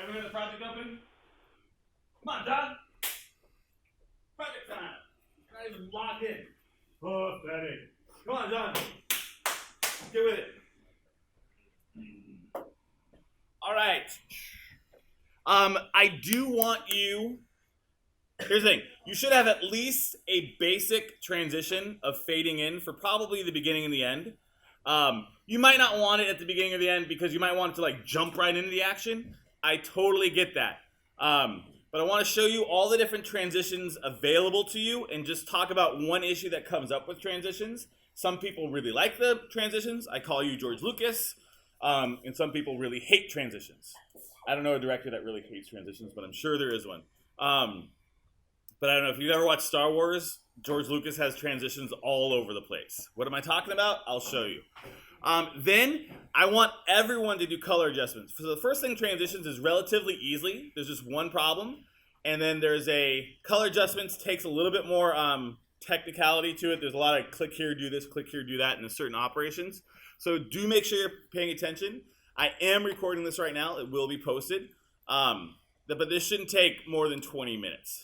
Everyone got the project open? Come on, John. Project time. Not even logged in. Pathetic. Come on, John. Get with it. All right. I do want you. Here's the thing. You should have at least a basic transition of fading in for probably the beginning and the end. You might not want it at the beginning or the end because you might want it to like jump right into the action. I totally get that. But I want to show you all the different transitions available to you and just talk about one issue that comes up with transitions. Some people really like the transitions. I call you George Lucas. And some people really hate transitions. I don't know a director that really hates transitions, but I'm sure there is one. But I don't know, if you've ever watched Star Wars, George Lucas has transitions all over the place. What am I talking about? I'll show you. Then I want everyone to do color adjustments. So the first thing, transitions, is relatively easy. There's just one problem. And then there's a color adjustments, takes a little bit more technicality to it. There's a lot of click here, do this, click here, do that in certain operations. So do make sure you're paying attention. I am recording this right now. It will be posted. But this shouldn't take more than 20 minutes.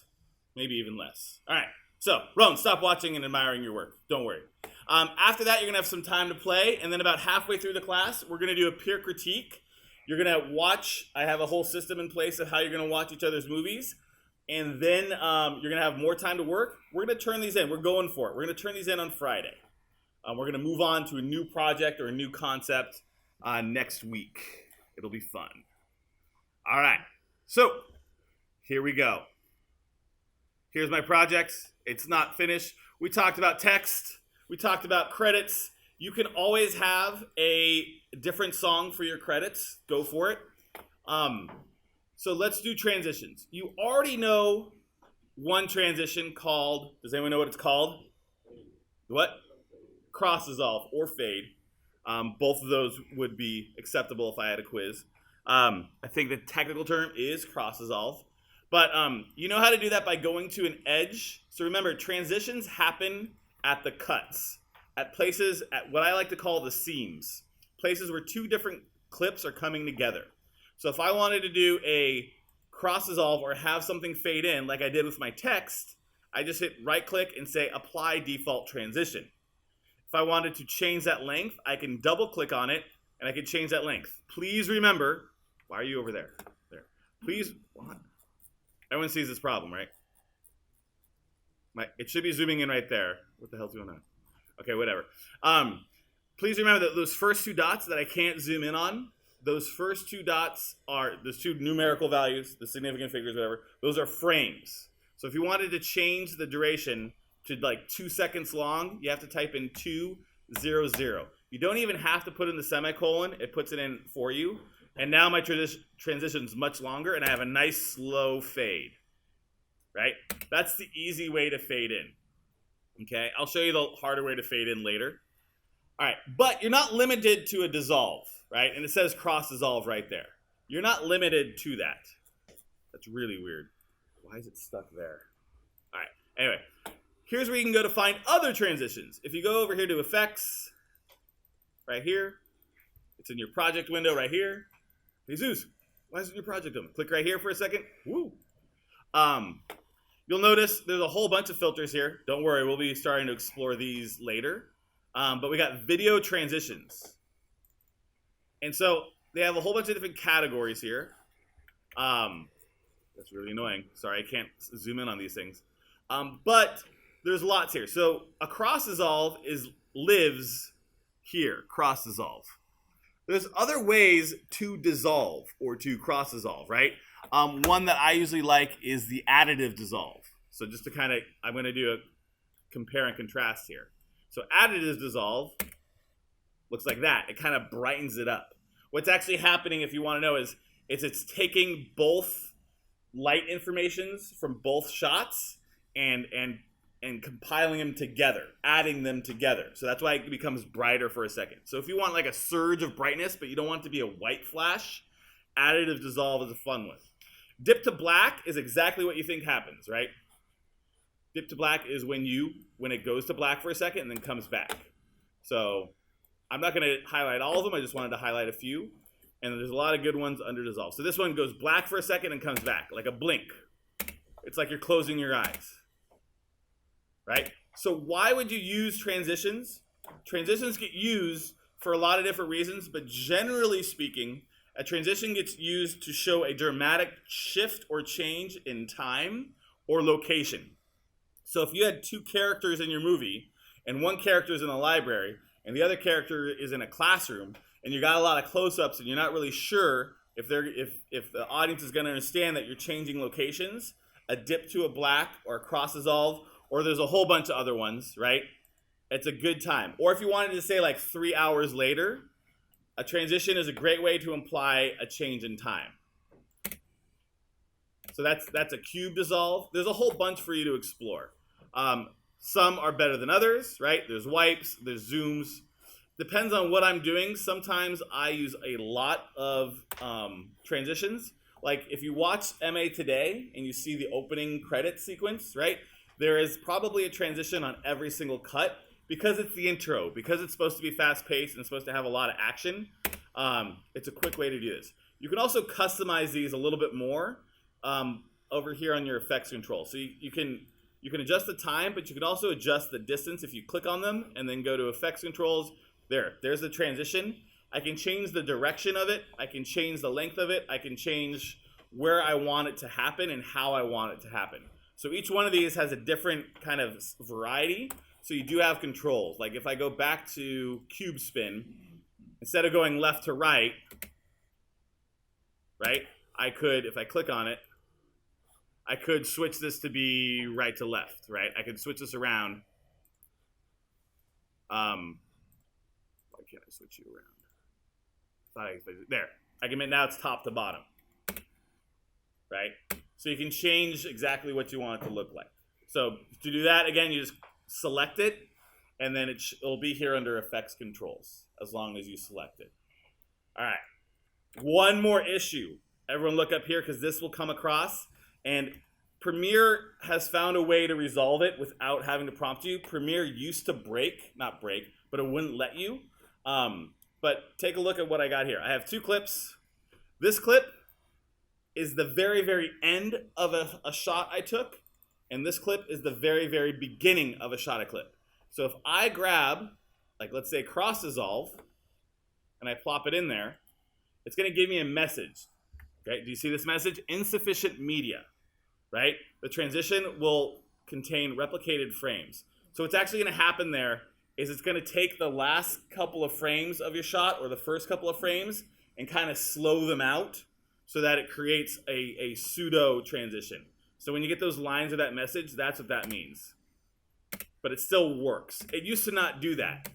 Maybe even less. All right. So, Rowan, stop watching and admiring your work. Don't worry. After that, you're going to have some time to play. And then about halfway through the class, we're going to do a peer critique. You're going to watch. I have a whole system in place of how you're going to watch each other's movies. And then you're going to have more time to work. We're going to turn these in. We're going for it. We're going to turn these in on Friday. We're going to move on to a new project or a new concept next week. It'll be fun. All right. So, here we go. Here's my project. It's not finished. We talked about text. We talked about credits. You can always have a different song for your credits. Go for it. So let's do transitions. You already know one transition called, does anyone know what it's called? What? Cross dissolve or fade. Both of those would be acceptable if I had a quiz. I think the technical term is cross dissolve. But you know how to do that by going to an edge. So remember, transitions happen at the cuts, at places, at what I like to call the seams, places where two different clips are coming together. So if I wanted to do a cross dissolve or have something fade in like I did with my text, I just hit right click and say apply default transition. If I wanted to change that length, I can double click on it and I can change that length. Please remember, why are you over there? There. Please, what? Everyone sees this problem, right? It should be zooming in right there. What the hell's going on? Okay, whatever. Please remember that those first two dots that I can't zoom in on, those first two dots are, those two numerical values, the significant figures, whatever, those are frames. So if you wanted to change the duration to like 2 seconds long, you have to type in 200. You don't even have to put in the semicolon. It puts it in for you. And now my transition is much longer, and I have a nice slow fade, right? That's the easy way to fade in, okay? I'll show you the harder way to fade in later. All right, but you're not limited to a dissolve, right? And it says cross dissolve right there. You're not limited to that. That's really weird. Why is it stuck there? All right, anyway, here's where you can go to find other transitions. If you go over here to effects, right here, it's in your project window right here. Jesus, why isn't your project open? Click right here for a second. Woo. You'll notice there's a whole bunch of filters here. Don't worry, we'll be starting to explore these later. But we got video transitions. And so they have a whole bunch of different categories here. That's really annoying. Sorry, I can't zoom in on these things. But there's lots here. So a cross dissolve lives here, cross dissolve. There's other ways to dissolve or to cross dissolve, right? One that I usually like is the additive dissolve. So just to kind of, I'm going to do a compare and contrast here. So additive dissolve looks like that. It kind of brightens it up. What's actually happening, if you want to know, is it's taking both light informations from both shots and compiling them together, adding them together. So that's why it becomes brighter for a second. So if you want like a surge of brightness, but you don't want it to be a white flash, additive dissolve is a fun one. Dip to black is exactly what you think happens, right? Dip to black is when it goes to black for a second and then comes back. So I'm not going to highlight all of them. I just wanted to highlight a few. And there's a lot of good ones under dissolve. So this one goes black for a second and comes back, like a blink. It's like you're closing your eyes, right? So why would you use transitions? Transitions get used for a lot of different reasons, but generally speaking, a transition gets used to show a dramatic shift or change in time or location. So if you had two characters in your movie, and one character is in a library, and the other character is in a classroom, and you got a lot of close-ups, and you're not really sure if the audience is going to understand that you're changing locations, a dip to a black or a cross dissolve, or there's a whole bunch of other ones, right? It's a good time. Or if you wanted to say like 3 hours later, a transition is a great way to imply a change in time. So that's a cube dissolve. There's a whole bunch for you to explore. Some are better than others, right? There's wipes, there's zooms. Depends on what I'm doing. Sometimes I use a lot of transitions. Like if you watch MA Today and you see the opening credit sequence, right? There is probably a transition on every single cut because it's the intro, because it's supposed to be fast-paced and it's supposed to have a lot of action. It's a quick way to do this. You can also customize these a little bit more over here on your effects control. So you can adjust the time, but you can also adjust the distance if you click on them and then go to effects controls. There's the transition. I can change the direction of it. I can change the length of it. I can change where I want it to happen and how I want it to happen. So each one of these has a different kind of variety. So you do have controls. Like if I go back to cube spin, instead of going left to right, I could, if I click on it, I could switch this to be right to left, right? I could switch this around. Why can't I switch you around? There. I can make now it's top to bottom, right? So you can change exactly what you want it to look like. So to do that, again, you just select it, and then it'll be here under effects controls as long as you select it. All right. One more issue. Everyone look up here because this will come across. And Premiere has found a way to resolve it without having to prompt you. Premiere used to not break, but it wouldn't let you. But take a look at what I got here. I have two clips. This clip is the very, very end of a shot I took. And this clip is the very, very beginning of a shot I clip. So if I grab, like let's say cross dissolve, and I plop it in there, it's going to give me a message. Okay, do you see this message? Insufficient media, right? The transition will contain replicated frames. So what's actually going to happen there is it's going to take the last couple of frames of your shot or the first couple of frames and kind of slow them out so that it creates a pseudo transition. So when you get those lines of that message, that's what that means. But it still works. It used to not do that.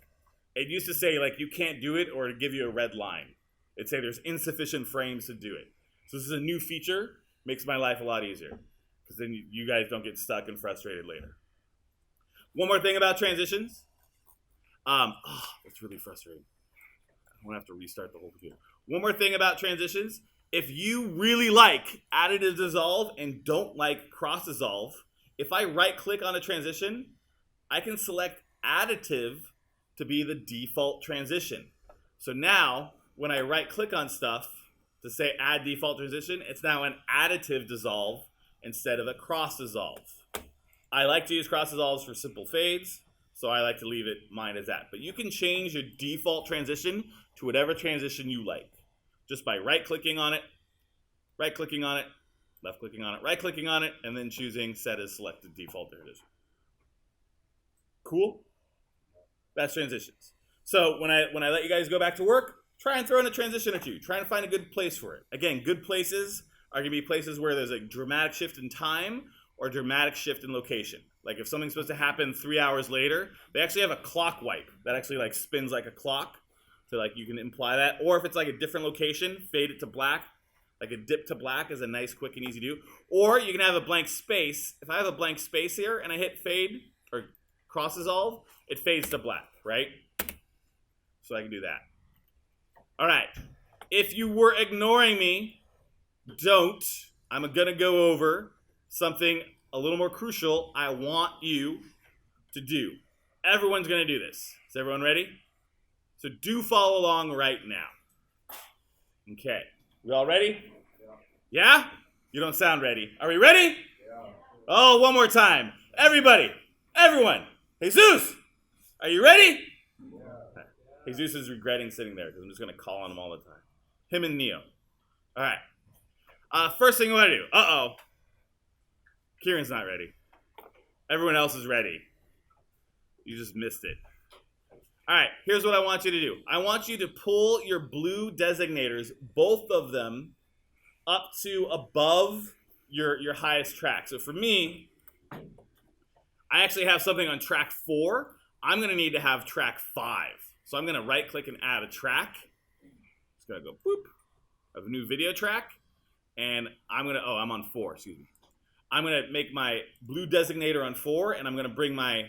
It used to say like you can't do it or give you a red line. It'd say there's insufficient frames to do it. So this is a new feature, makes my life a lot easier because then you guys don't get stuck and frustrated later. One more thing about transitions. That's really frustrating. I'm gonna have to restart the whole computer. One more thing about transitions. If you really like additive dissolve and don't like cross dissolve, if I right click on a transition, I can select additive to be the default transition. So now when I right click on stuff to say add default transition, it's now an additive dissolve instead of a cross dissolve. I like to use cross dissolves for simple fades, so I like to leave mine as that. But you can change your default transition to whatever transition you like just by right-clicking on it, right-clicking on it, left-clicking on it, right-clicking on it, and then choosing set as selected default transition. Cool? That's transitions. So when I let you guys go back to work, try and throw in a transition or two. Try and find a good place for it. Again, good places are going to be places where there's a dramatic shift in time or a dramatic shift in location. Like if something's supposed to happen 3 hours later, they actually have a clock wipe that actually like spins like a clock. So like you can imply that. Or if it's like a different location, fade it to black. Like a dip to black is a nice, quick, and easy to do. Or you can have a blank space. If I have a blank space here and I hit fade or cross dissolve, it fades to black, right? So I can do that. All right. If you were ignoring me, don't. I'm going to go over something a little more crucial I want you to do. Everyone's going to do this. Is everyone ready? So do follow along right now. Okay. We all ready? Yeah? You don't sound ready. Are we ready? Yeah. Oh, one more time. Everybody. Everyone. Jesus. Are you ready? Yeah. Jesus is regretting sitting there because I'm just going to call on him all the time. Him and Neo. All right. First thing we want to do. Uh-oh. Kieran's not ready. Everyone else is ready. You just missed it. All right, here's what I want you to do. I want you to pull your blue designators, both of them, up to above your highest track. So for me, I actually have something on track 4. I'm going to need to have track 5. So I'm going to right-click and add a track. Just going to go boop. I have a new video track. And I'm going to, I'm on 4, excuse me. I'm going to make my blue designator on 4, and I'm going to bring my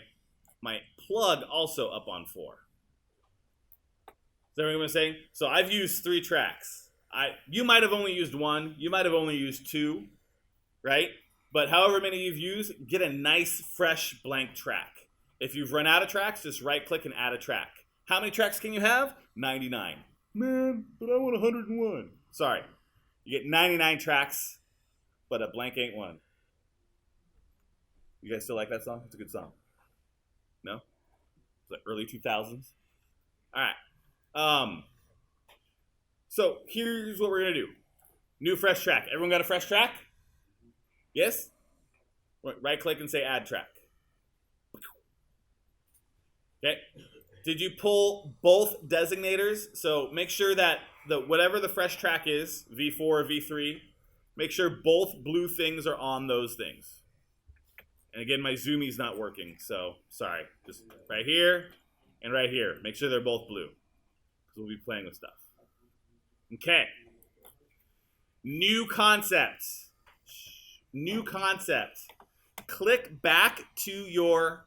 plug also up on 4. Is that what I'm saying? So I've used 3 tracks. You might have only used 1. You might have only used 2, right? But however many you've used, get a nice, fresh, blank track. If you've run out of tracks, just right-click and add a track. How many tracks can you have? 99. Man, but I want 101. Sorry. You get 99 tracks, but a blank ain't one. You guys still like that song? It's a good song. No? It's like early 2000s? All right. So here's what we're going to do. New fresh track. Everyone got a fresh track? Yes? Right-click and say add track. Okay. Did you pull both designators? So make sure that whatever the fresh track is, V4 or V3, make sure both blue things are on those things. And again, my zoomie's not working, so sorry. Just right here and right here. Make sure they're both blue, because we'll be playing with stuff. Okay. New concepts. New concept. Click back to your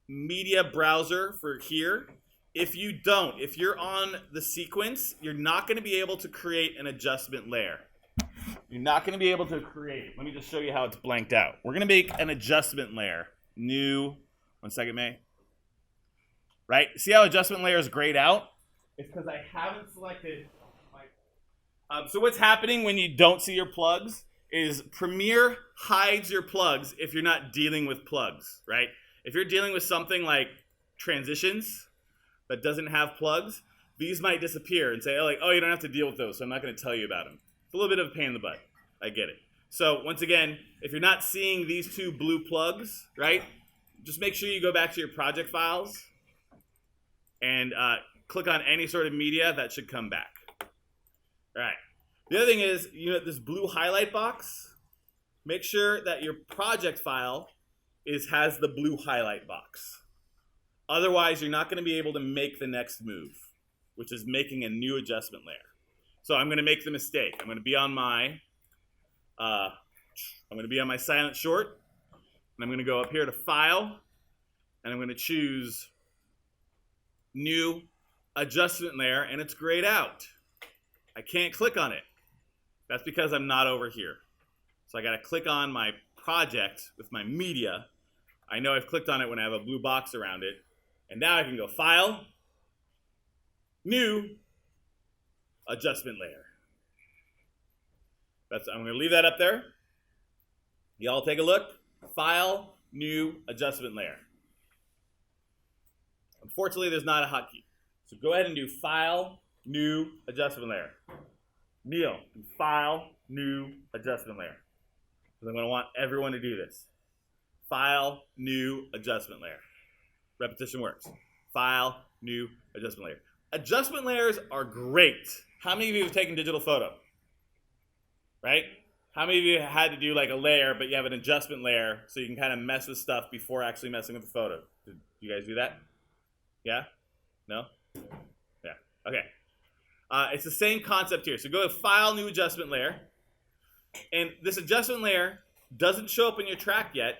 media browser for here. If you're on the sequence, you're not going to be able to create an adjustment layer. You're not going to be able to create it. Let me just show you how it's blanked out. We're going to make an adjustment layer. New, 1 second, May. Right? See how adjustment layer is grayed out? It's because I haven't selected my... so what's happening when you don't see your plugs is Premiere hides your plugs if you're not dealing with plugs, right? If you're dealing with something like transitions that doesn't have plugs, these might disappear and say, oh, you don't have to deal with those, so I'm not going to tell you about them. It's a little bit of a pain in the butt. I get it. So once again, if you're not seeing these 2 blue plugs, right, just make sure you go back to your project files and click on any sort of media. That should come back. All right. The other thing is, this blue highlight box, make sure that your project file has the blue highlight box. Otherwise, you're not going to be able to make the next move, which is making a new adjustment layer. So I'm going to make the mistake. I'm going to be on my silent short, and I'm going to go up here to File, and I'm going to choose New Adjustment Layer, and it's grayed out. I can't click on it. That's because I'm not over here. So I got to click on my project with my media. I know I've clicked on it when I have a blue box around it. And now I can go File, New Adjustment Layer. I'm going to leave that up there. Y'all take a look. File, New Adjustment Layer. Unfortunately, there's not a hotkey. So go ahead and do File, New Adjustment Layer. Neil, File, New Adjustment Layer. Because I'm going to want everyone to do this. File, New Adjustment Layer. Repetition works. File, New Adjustment Layer. Adjustment layers are great. How many of you have taken digital photo? Right? How many of you had to do like a layer, but you have an adjustment layer so you can kind of mess with stuff before actually messing with the photo? Did you guys do that? Yeah? No? Yeah. Okay. It's the same concept here. So go to File, New Adjustment Layer. And this adjustment layer doesn't show up in your track yet.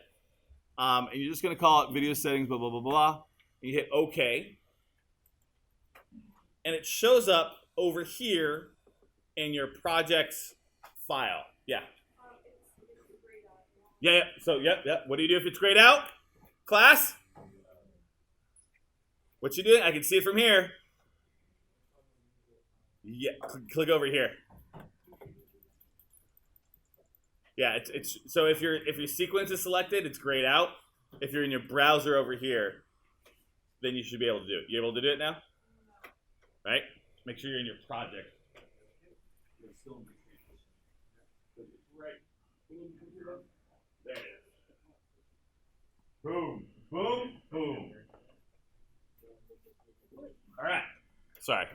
And you're just going to call it Video Settings, blah, blah, blah, blah. And you hit OK. And it shows up over here in your project's file. Yeah. Yeah. So, yeah. What do you do if it's grayed out? Class? What you doing? I can see it from here. Yeah, click over here. Yeah, it's so if your sequence is selected, it's grayed out. If you're in your browser over here, then you should be able to do it. You able to do it now? Right? Make sure you're in your project. Right. There it is. Boom, boom, boom. All right. Sorry.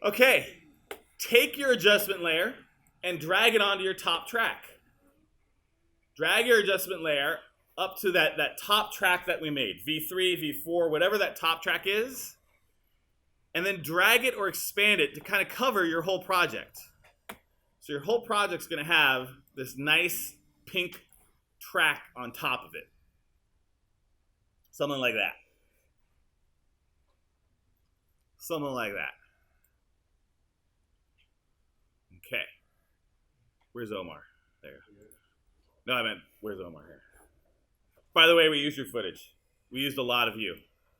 Okay. Take your adjustment layer and drag it onto your top track. Drag your adjustment layer up to that top track that we made, V3, V4, whatever that top track is, and then drag it or expand it to kind of cover your whole project. So your whole project's going to have this nice pink track on top of it. Something like that. Something like that. Okay. Where's Omar? There. No, I meant, where's Omar here? By the way, we used your footage. We used a lot of you.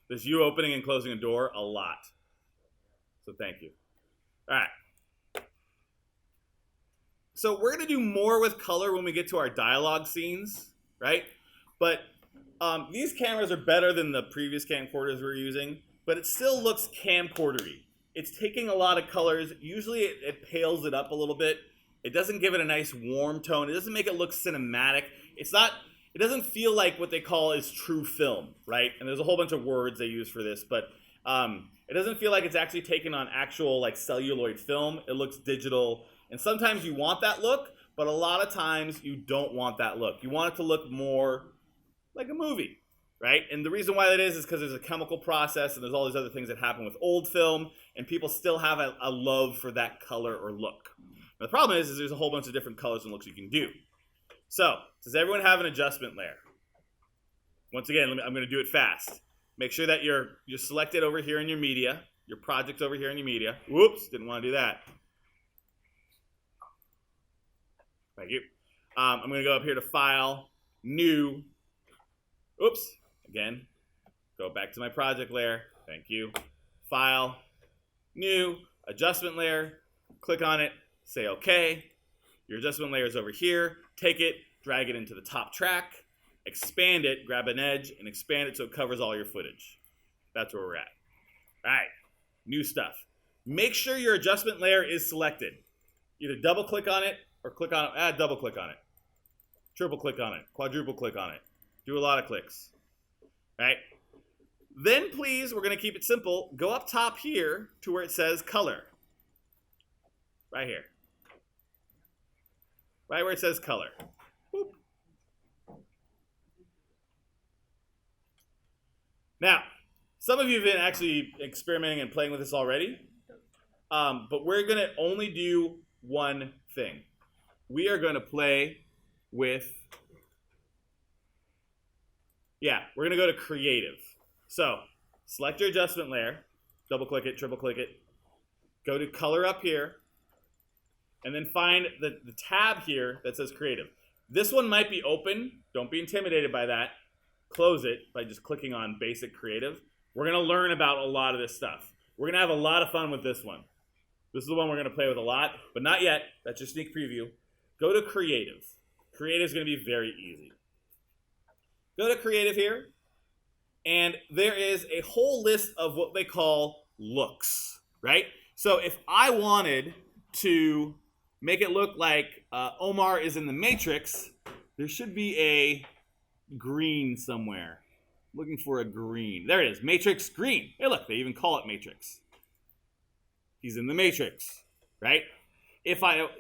There's you opening and closing a door a lot. So thank you. All right. So we're going to do more with color when we get to our dialogue scenes, right? But these cameras are better than the previous camcorders we were using, but it still looks camcordery. It's taking a lot of colors. Usually it pales it up a little bit. It doesn't give it a nice warm tone. It doesn't make it look cinematic. It doesn't feel like what they call is true film, right? And there's a whole bunch of words they use for this, but it doesn't feel like it's actually taken on actual like celluloid film. It looks digital. And sometimes you want that look, but a lot of times you don't want that look. You want it to look more like a movie, right? And the reason why that is because there's a chemical process and there's all these other things that happen with old film, and people still have a love for that color or look. Now, the problem is there's a whole bunch of different colors and looks you can do. So, does everyone have an adjustment layer? Once again, I'm going to do it fast. Make sure that you're selected over here in your media, your project's over here in your media. Whoops, didn't want to do that. Thank you. I'm going to go up here to File, New. Oops, again, go back to my project layer. Thank you. File, New, Adjustment Layer. Click on it, say OK. Your adjustment layer is over here. Take it, drag it into the top track, expand it, grab an edge, and expand it so it covers all your footage. That's where we're at. All right, new stuff. Make sure your adjustment layer is selected. Either double click on it or click on it, double click on it. Triple click on it, quadruple click on it. Do a lot of clicks. All right. Then please, we're going to keep it simple. Go up top here to where it says color. Right here. Right where it says color. Boop. Now, some of you have been actually experimenting and playing with this already, but we're going to only do one thing. We are going to play with, we're going to go to creative. So, select your adjustment layer, double click it, triple click it, go to color up here, and then find the tab here that says creative. This one might be open. Don't be intimidated by that. Close it by just clicking on basic creative. We're going to learn about a lot of this stuff. We're going to have a lot of fun with this one. This is the one we're going to play with a lot, but not yet. That's your sneak preview. Go to creative. Creative is going to be very easy. Go to creative here, and there is a whole list of what they call looks, right? So if I wanted to make it look like Omar is in the Matrix, there should be a green somewhere. I'm looking for a green. There it is, Matrix green. Hey, look, they even call it Matrix. He's in the Matrix, right?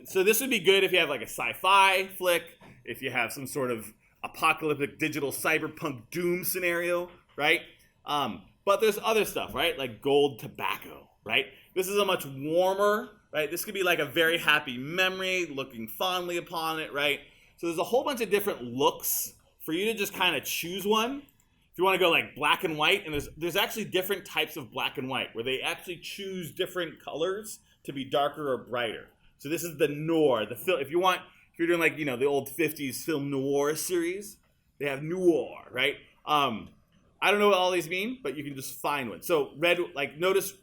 So this would be good if you have like a sci-fi flick, if you have some sort of apocalyptic digital cyberpunk doom scenario, right? But there's other stuff, right? Like gold tobacco, right? This is a much warmer, right? This could be like a very happy memory, looking fondly upon it, right? So there's a whole bunch of different looks for you to just kind of choose one. If you want to go like black and white, and there's actually different types of black and white where they actually choose different colors to be darker or brighter. So this is the noir, if you're doing like, the old 50s film noir series, they have noir, right? I don't know what all these mean, but you can just find one. So red, like notice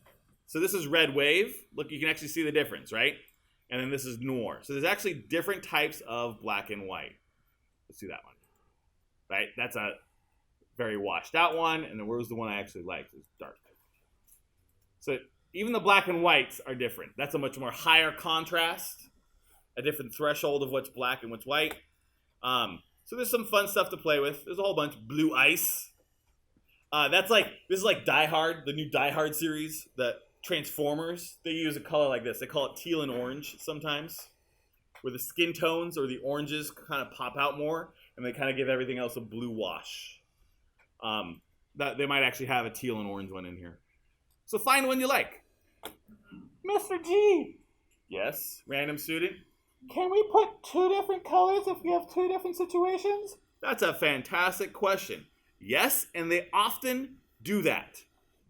So this is red wave. Look, you can actually see the difference, right? And then this is noir. So there's actually different types of black and white. Let's do that one, right? That's a very washed out one. And then where's the one I actually liked? It's dark. So even the black and whites are different. That's a much more higher contrast, a different threshold of what's black and what's white. So there's some fun stuff to play with. There's a whole bunch. Blue ice. This is like Die Hard, the new Die Hard series. The Transformers, they use a color like this. They call it teal and orange sometimes, where the skin tones or the oranges kind of pop out more, and they kind of give everything else a blue wash. That they might actually have a teal and orange one in here. So find one you like. Mr. G. Yes, random student. Can we put two different colors if we have two different situations? That's a fantastic question. Yes, and they often do that.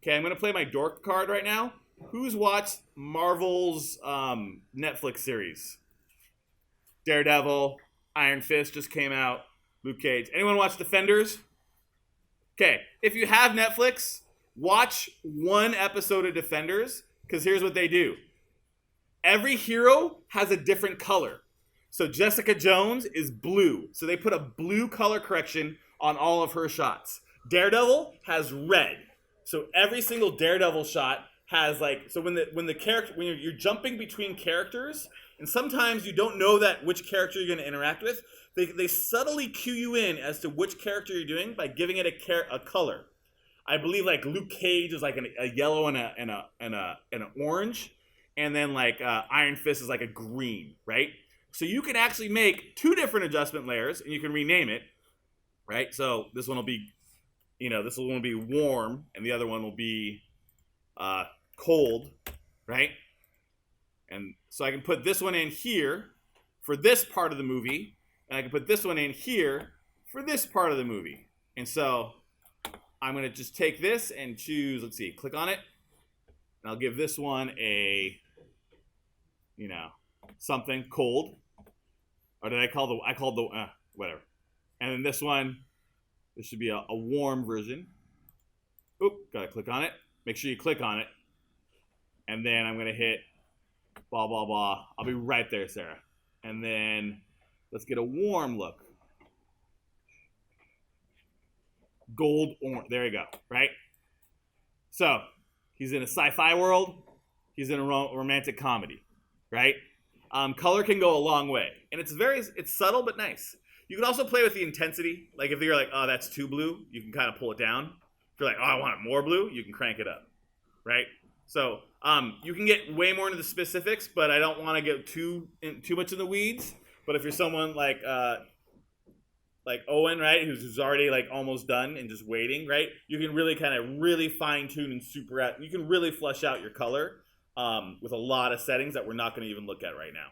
Okay, I'm going to play my dork card right now. Who's watched Marvel's Netflix series? Daredevil, Iron Fist just came out, Luke Cage. Anyone watch Defenders? Okay, if you have Netflix, watch one episode of Defenders, because here's what they do. Every hero has a different color. So Jessica Jones is blue. So they put a blue color correction on all of her shots. Daredevil has red. So every single Daredevil shot has when you're jumping between characters, and sometimes you don't know that which character you're going to interact with, they subtly cue you in as to which character you're doing by giving it a color. I believe like Luke Cage is like a yellow and an orange. And then Iron Fist is like a green, right? So you can actually make two different adjustment layers, and you can rename it, right? So this one will be, this one will be warm, and the other one will be cold, right? And so I can put this one in here for this part of the movie, and I can put this one in here for this part of the movie. And so I'm going to just take this and choose, let's see, click on it, and I'll give this one a something cold, or did I called the whatever. And then this should be a warm version. Oop, gotta click on it. Make sure you click on it. And then I'm gonna hit blah, blah, blah. I'll be right there, Sarah. And then let's get a warm look. Gold, orange, there you go, right? So he's in a sci-fi world. He's in a romantic comedy. Right? Color can go a long way. And it's subtle but nice. You can also play with the intensity. Like if you're like, oh, that's too blue, you can kind of pull it down. If you're like, oh, I want it more blue, you can crank it up. Right? So you can get way more into the specifics, but I don't want to get too much in the weeds. But if you're someone like Owen, right, who's already like almost done and just waiting, right? You can really kind of really fine tune and you can really flesh out your color. With a lot of settings that we're not going to even look at right now.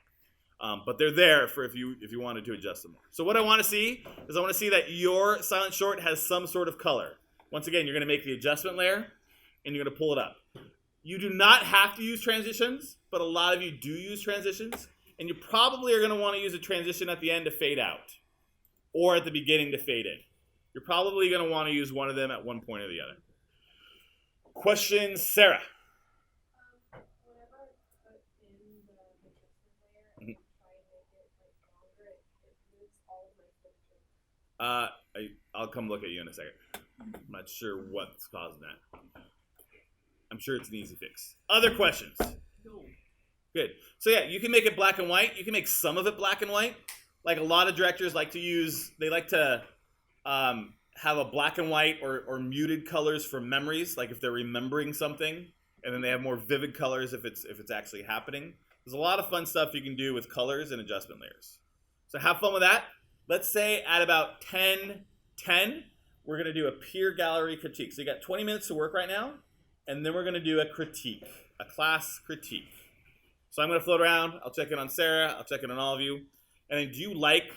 But they're there for if you wanted to adjust them more. So what I want to see is I want to see that your silent short has some sort of color. Once again, you're going to make the adjustment layer, and you're going to pull it up. You do not have to use transitions, but a lot of you do use transitions, and you probably are going to want to use a transition at the end to fade out, or at the beginning to fade in. You're probably going to want to use one of them at one point or the other. Question, Sarah. I'll come look at you in a second. I'm not sure what's causing that. I'm sure it's an easy fix. Other questions? Good. So yeah, you can make it black and white. You can make some of it black and white. Like a lot of directors like to have a black and white or muted colors for memories, like if they're remembering something, and then they have more vivid colors if it's actually happening. There's a lot of fun stuff you can do with colors and adjustment layers. So have fun with that. Let's say at about 10:10, we're going to do a peer gallery critique. So you got 20 minutes to work right now, and then we're going to do a critique, a class critique. So I'm going to float around. I'll check in on Sarah. I'll check in on all of you. And then do you like